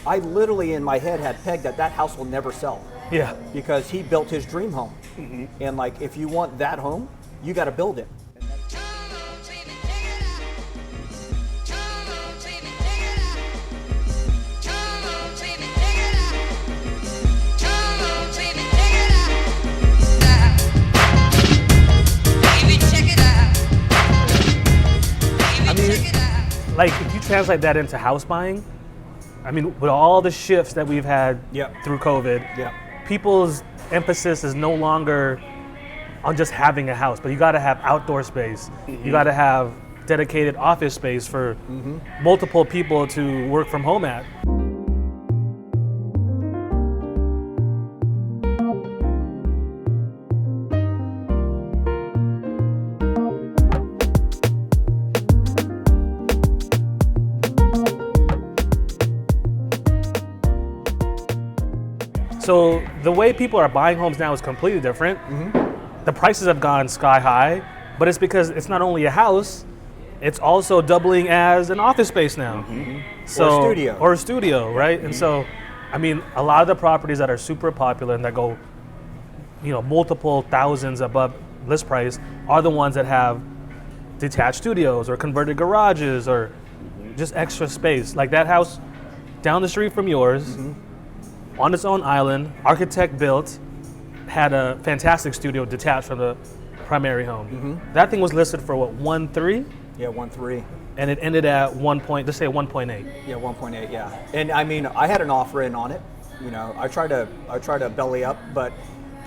I literally in my head had pegged that house will never sell. Yeah. Because he built his dream home. And like, if you want that home, you got to build it. I mean, like if you translate that into house buying, I mean, with all the shifts that we've had through COVID, people's emphasis is no longer on just having a house, but you got to have outdoor space. You got to have dedicated office space for multiple people to work from home at. So the way people are buying homes now is completely different. The prices have gone sky high, but it's because it's not only a house, it's also doubling as an office space now. So, or a studio, right? And so, I mean, a lot of the properties that are super popular and that go, multiple thousands above list price are the ones that have detached studios or converted garages or just extra space. Like that house down the street from yours, on its own island, architect built, had a fantastic studio detached from the primary home. That thing was listed for what, 1.3? Yeah, 1.3. And it ended at let's say 1.8. Yeah, 1.8. Yeah, and I mean, I had an offer in on it. I tried to belly up, but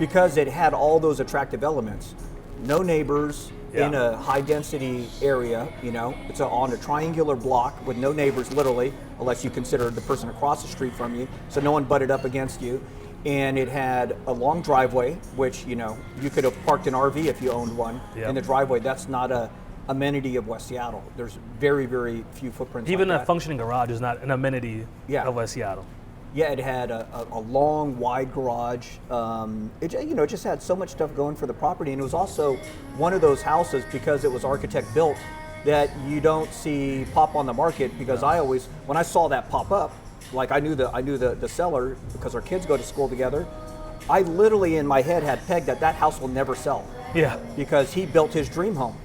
because it had all those attractive elements, no neighbors in a high density area. It's on a triangular block with no neighbors, literally, unless you consider the person across the street from you. So no one butted up against you. And it had a long driveway, which, you could have parked an RV if you owned one in the driveway. That's not a amenity of West Seattle. There's very, very few footprints. Even like a functioning garage is not an amenity of West Seattle. Yeah, it had a long, wide garage. It just had so much stuff going for the property. And it was also one of those houses, because it was architect built, that you don't see pop on the market. Because when I saw that pop up, like I knew the seller because our kids go to school together. I literally in my head had pegged that house will never sell. Yeah. Because he built his dream home.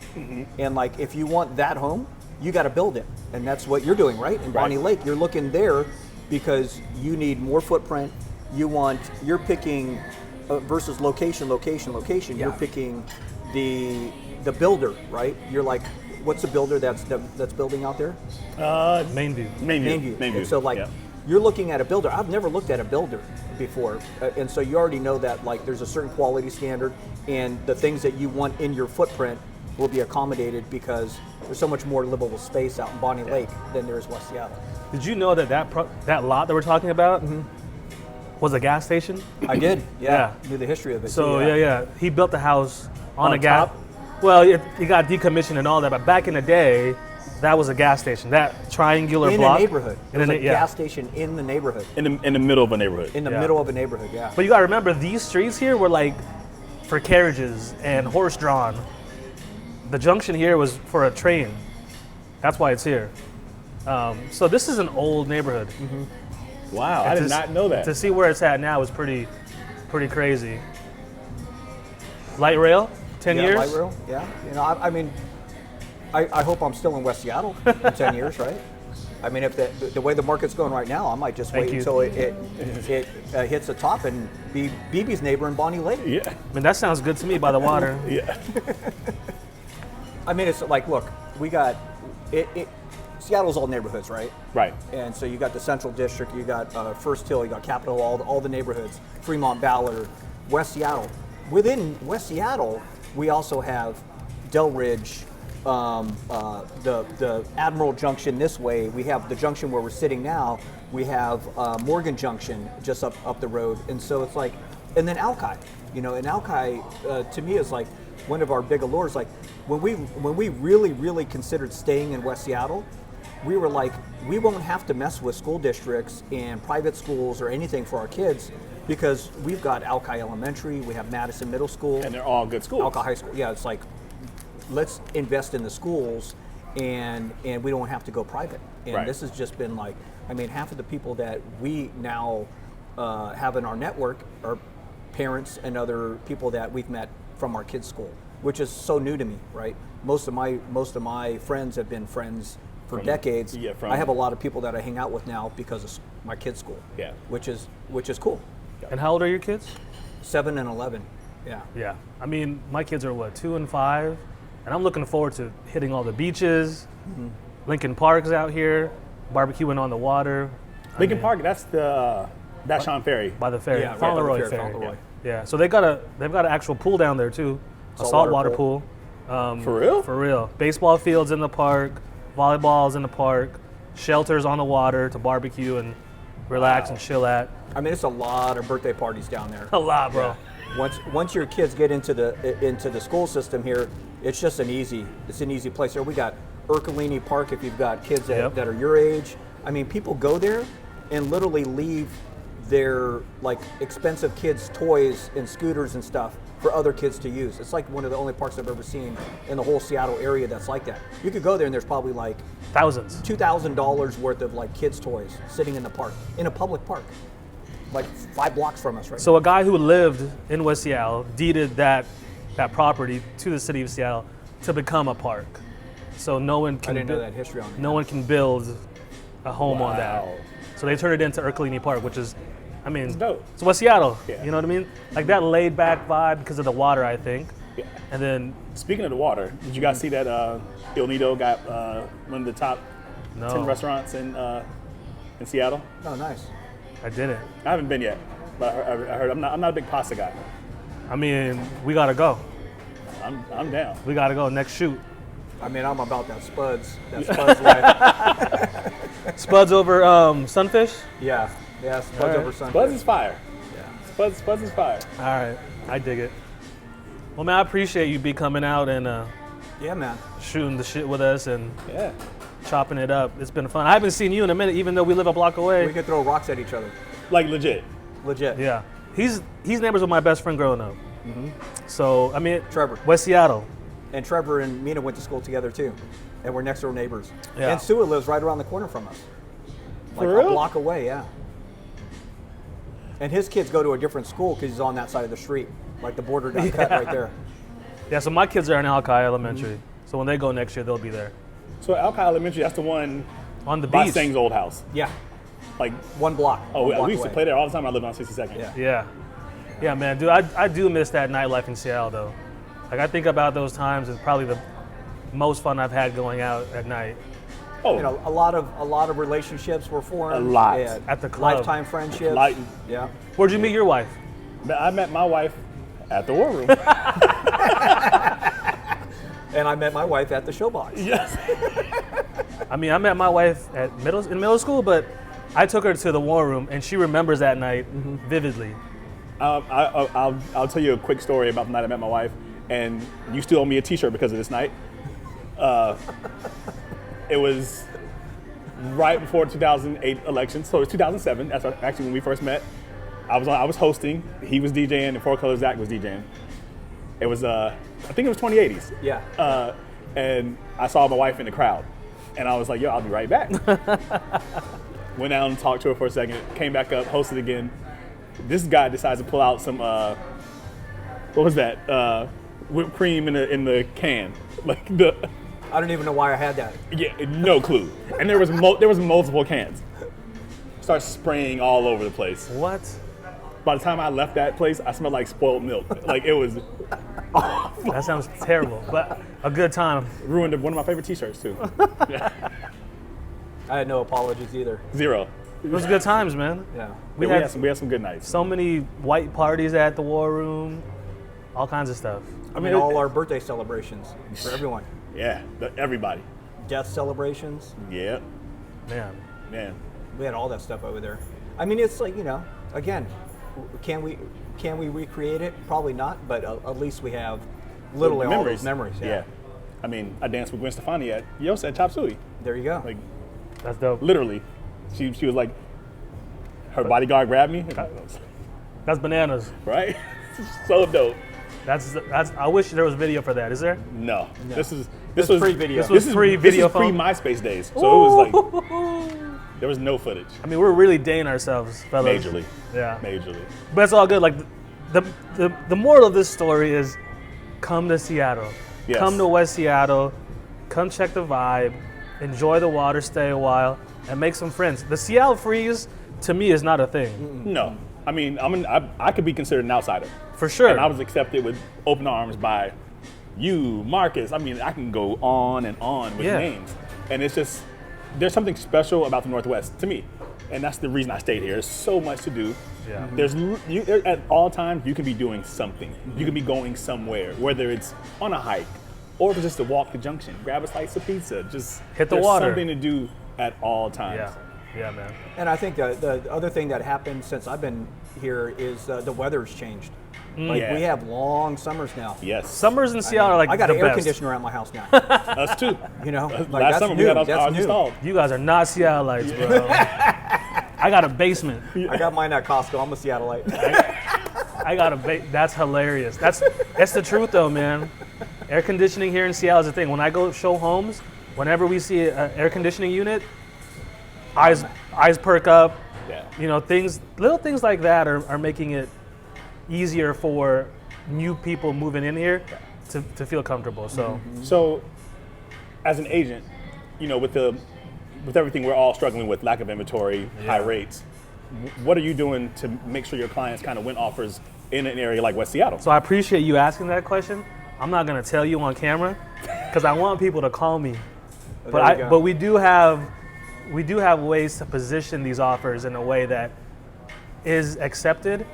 And like, if you want that home, you got to build it. And that's what you're doing, right? In Bonnie Lake, you're looking there because you need more footprint. You're picking versus location. You're picking the builder, right? You're like, what's the builder that's building out there? Mainview. And so you're looking at a builder. I've never looked at a builder before, and so you already know that like there's a certain quality standard, and the things that you want in your footprint will be accommodated because there's so much more livable space out in Bonnie Lake than there is West Seattle. Did you know that lot that we're talking about was a gas station? I did. Yeah. Knew the history of it. So he built the house on a gas. Top? Well, it got decommissioned and all that, but back in the day, that was a gas station. That triangular block. In a neighborhood. It was a gas station in the neighborhood. In the middle of a neighborhood. In the middle of a neighborhood, yeah. But you gotta remember, these streets here were like for carriages and horse-drawn. The junction here was for a train. That's why it's here. So this is an old neighborhood. Wow, I did not know that. To see where it's at now is pretty crazy. Light rail, 10 years? Light rail, yeah. I mean, I hope I'm still in West Seattle in 10 years, right? I mean, if the way the market's going right now, I might just wait until it hits the top and be BB's neighbor in Bonnie Lake. Yeah. I mean, that sounds good to me by the water. Yeah. I mean, it's like, look, we got Seattle's all neighborhoods, right? Right. And so you got the Central District, you got First Hill, you got Capitol, all the neighborhoods, Fremont, Ballard, West Seattle. Within West Seattle, we also have Del Ridge, the Admiral Junction this way. We have the junction where we're sitting now. We have Morgan Junction just up the road. And so it's like, and then Alki, and Alki to me is like one of our big allures. Like when we really considered staying in West Seattle, we were like, we won't have to mess with school districts and private schools or anything for our kids because we've got Alki Elementary, we have Madison Middle School. And they're all good schools. Alki High School, yeah, it's like, let's invest in the schools and we don't have to go private. And this has just been like, I mean, half of the people that we now have in our network are parents and other people that we've met from our kids' school, which is so new to me, right? Most of my friends have been friends for decades. Yeah, I have a lot of people that I hang out with now because of my kids' school. Yeah. Which is cool. And how old are your kids? 7 and 11. Yeah. Yeah. I mean, my kids are 2 and 5, and I'm looking forward to hitting all the beaches. Lincoln Park's out here, barbecuing on the water. Lincoln Park, that's the Vashon Ferry. By the ferry, Yeah, right by the Fauntleroy ferry, Ferry. Fauntleroy. Yeah. So they've got an actual pool down there too, a saltwater pool. For real? For real. Baseball fields in the park, volleyballs in the park, shelters on the water to barbecue and relax and chill at. I mean, it's a lot of birthday parties down there. A lot, bro. Once your kids get into the school system here, it's just an easy place. Here we got Ercolini Park if you've got kids that are your age. I mean, people go there and literally leave their like expensive kids' toys and scooters and stuff for other kids to use. It's like one of the only parks I've ever seen in the whole Seattle area that's like that. You could go there and there's probably like Thousands. $2,000 worth of like kids' toys sitting in the park, in a public park, like 5 blocks from us, right? So a guy who lived in West Seattle deeded that property to the city of Seattle to become a park. So no one can I didn't know that history on it. no one can build a home on that. Wow. So they turned it into Ercolini Park, which is, I mean, It's dope. it's West Seattle. Yeah. You know what I mean? Like that laid back vibe because of the water, I think. Yeah. And then Speaking of the water, did you guys see that Il Nido got one of the top 10 restaurants in Seattle? Oh, nice. I didn't. I haven't been yet, but I heard I'm not a big pasta guy. I mean, we gotta go. I'm down. We gotta go next shoot. I mean, I'm about that Spuds life. Spuds over Sunfish. Yeah, Spuds Alright. over Sunday. Spuds is fire. Yeah. Spuds is fire. All right, I dig it. Well, man, I appreciate you be coming out and Yeah, man. shooting the shit with us and Yeah. chopping it up. It's been fun. I haven't seen you in a minute, even though we live a block away. We could throw rocks at each other. Like legit. Legit. Yeah, he's neighbors with my best friend growing up. So I mean, Trevor. West Seattle. And Trevor and Mina went to school together too. And we're next door neighbors. Yeah. And Sua lives right around the corner from us. Like For real? a block away, yeah. And his kids go to a different school because he's on that side of the street. Like the border got cut right there. Yeah, so my kids are in Alki Elementary. So when they go next year, they'll be there So Alki Elementary, that's the one on the by beach. Sang's old house. Yeah. Like, One block. oh, one block we used to away. play there all the time. I lived on 62nd. Yeah. Yeah, man, dude, I do miss that nightlife in Seattle though. Like I think about those times as probably the most fun I've had going out at night. Oh, You know, a lot of relationships were formed. A lot. Yeah. At the club. Lifetime friendships. Like- Yeah. Where'd you meet your wife? I met my wife at the War Room. And I met my wife at the Showbox. Yes. I mean, I met my wife in middle school, but I took her to the War Room, and she remembers that night vividly. I'll tell you a quick story about the night I met my wife, and you still owe me a T-shirt because of this night. It was right before the 2008 election, so it was 2007. That's actually when we first met. I was hosting. He was DJing, and Four Color Zach was DJing. It was I think it was 2080s. Yeah. And I saw my wife in the crowd, and I was like, "Yo, I'll be right back." Went down and talked to her for a second. Came back up, hosted again. This guy decides to pull out some what was that? Whipped cream in the can, like the. I don't even know why I had that. Yeah, no clue. And there was multiple cans. Starts spraying all over the place. What? By the time I left that place, I smelled like spoiled milk. Like it was That sounds terrible, but a good time. ruined one of my favorite T-shirts too. I had no apologies either. Zero. It was good times, man. Yeah. We We had had some good nights. so many white parties at the War Room, all kinds of stuff. I mean, all our birthday celebrations for everyone. Yeah, everybody. Death celebrations. Yeah, Man, man. We had all that stuff over there. I mean, it's like, you know, again, can we recreate it? Probably not, but at least we have literally all those memories. Yeah. I mean, I danced with Gwen Stefani at Yos at Chop Suey. There you go. Like that's dope. literally, she was like, her bodyguard grabbed me. That's bananas. Right? So dope. That's. I wish there was video for that. Is there? No. This was pre-video. This was pre-video This is phone. pre-MySpace days. So it was like There was no footage. I mean, we're really dating ourselves, fellas. Majorly. Yeah. Majorly. But it's all good. Like the moral of this story is come to Seattle. Yes. Come to West Seattle. Come check the vibe. Enjoy the water, stay a while, and make some friends. The Seattle freeze, to me, is not a thing. No. I mean, I could be considered an outsider. For sure. And I was accepted with open arms by you, Marcus. I mean, I can go on and on with names. And it's just, there's something special about the Northwest to me. And that's the reason I stayed here. There's so much to do. Yeah. At all times, you can be doing something. You can be going somewhere, whether it's on a hike or if it's just to walk the junction, grab a slice of pizza, just hit the there's water. something to do at all times. Yeah. Yeah, man. And I think the other thing that happened since I've been here is the weather's changed. Like Yeah. we have long summers now. Yes. Summers in Seattle are like I got the an air best. conditioner at my house now. Us too. You know, like Last that's summer new. we had ours That's new. installed. You guys are not Seattleites, bro. I got a basement. I got mine at Costco. I'm a Seattleite. I got that's hilarious. That's the truth though, man. Air conditioning here in Seattle is a thing. When I go show homes, whenever we see an air conditioning unit, eyes perk up. Yeah. You know, little things like that are making it easier for new people moving in here to feel comfortable. So So, as an agent, you know, with everything we're all struggling with, lack of inventory, high rates, what are you doing to make sure your clients kind of win offers in an area like West Seattle? So I appreciate you asking that question. I'm not gonna tell you on camera because I want people to call me. But we do have ways to position these offers in a way that is accepted,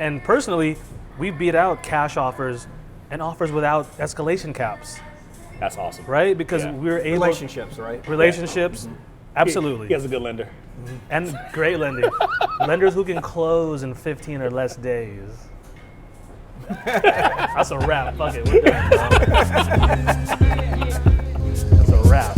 and personally, we beat out cash offers and offers without escalation caps, That's awesome. right? Because Yeah. we're able Relationships, right? relationships, absolutely, He has a good lender. and great lending, lenders who can close in 15 or less days. That's a wrap. Fuck it, we're done. Bro. That's a wrap.